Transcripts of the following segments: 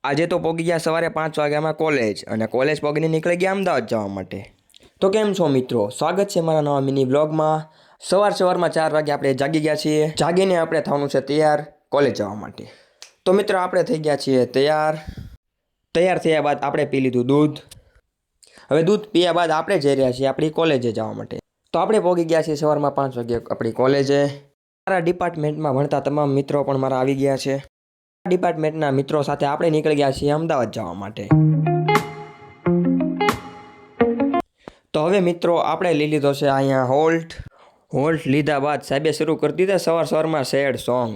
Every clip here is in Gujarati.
આજે તો પહોંચી ગયા સવારે 5 વાગ્યામાં કોલેજ અને કોલેજ પહોંચીને નીકળી ગયા અમદાવાદ જવા માટે. તો કેમ છો મિત્રો, સ્વાગત છે મારા નવા મિની બ્લોગમાં. સવારમાં 4 વાગે આપણે જાગી ગયા છીએ. જાગીને આપણે થવાનું છે તૈયાર કોલેજ જવા માટે. તો મિત્રો આપણે થઈ ગયા છીએ તૈયાર થયા બાદ આપણે પી લીધું દૂધ. હવે દૂધ પીયા બાદ આપણે જઈ રહ્યા છીએ આપણી કોલેજે જવા માટે. તો આપણે પહોંચી ગયા છીએ સવારમાં 5 વાગે આપણી કોલેજે. મારા ડિપાર્ટમેન્ટમાં ભણતા તમામ મિત્રો પણ મારા આવી ગયા છે. ડિપાર્ટમેન્ટના મિત્રો સાથે આપણે નીકળી ગયા છીએ અમદાવાદ જવા માટે. તો હવે મિત્રો આપણે લઈ લીધો છે અહીંયા હોલ્ટ લીધા બાદ સાહેબે શરૂ કરી દીધા સવારમાં સેડ સોંગ.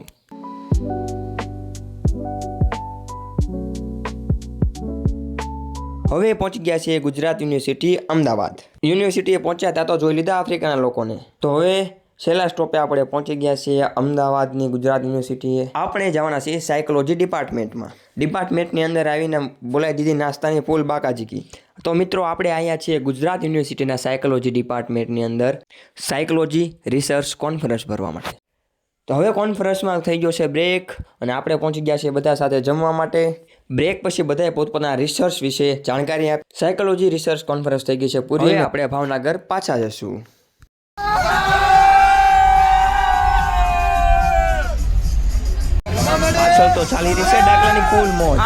હવે પહોંચી ગયા છીએ ગુજરાત યુનિવર્સિટી અમદાવાદ. યુનિવર્સિટીએ પહોંચ્યા ત્યાં તો જોઈ લીધા આફ્રિકાના લોકોને. તો હવે છેલ્લા સ્ટોપે આપણે પહોંચી ગયા છીએ અમદાવાદની ગુજરાત યુનિવર્સિટીએ. આપણે જવાના છીએ સાયકોલોજી ડિપાર્ટમેન્ટમાં. ડિપાર્ટમેન્ટની અંદર આવીને બોલાવી દીધી નાસ્તાની ફૂલ બાકાજીકી. તો મિત્રો આપણે અહીંયા છીએ ગુજરાત યુનિવર્સિટીના સાયકોલોજી ડિપાર્ટમેન્ટની અંદર સાયકોલોજી રિસર્ચ કોન્ફરન્સ ભરવા માટે. તો હવે કોન્ફરન્સમાં થઈ ગયો છે બ્રેક અને આપણે પહોંચી ગયા છીએ બધા સાથે જમવા માટે. બ્રેક પછી બધાએ પોતપોતાના રિસર્ચ વિશે જાણકારી આપી. સાયકોલોજી રિસર્ચ કોન્ફરન્સ થઈ ગઈ છે પૂરી. આપણે ભાવનગર પાછા જશું. પાછળ તો ચાલી રહી છે ડાકલાની ફૂલ મોજ.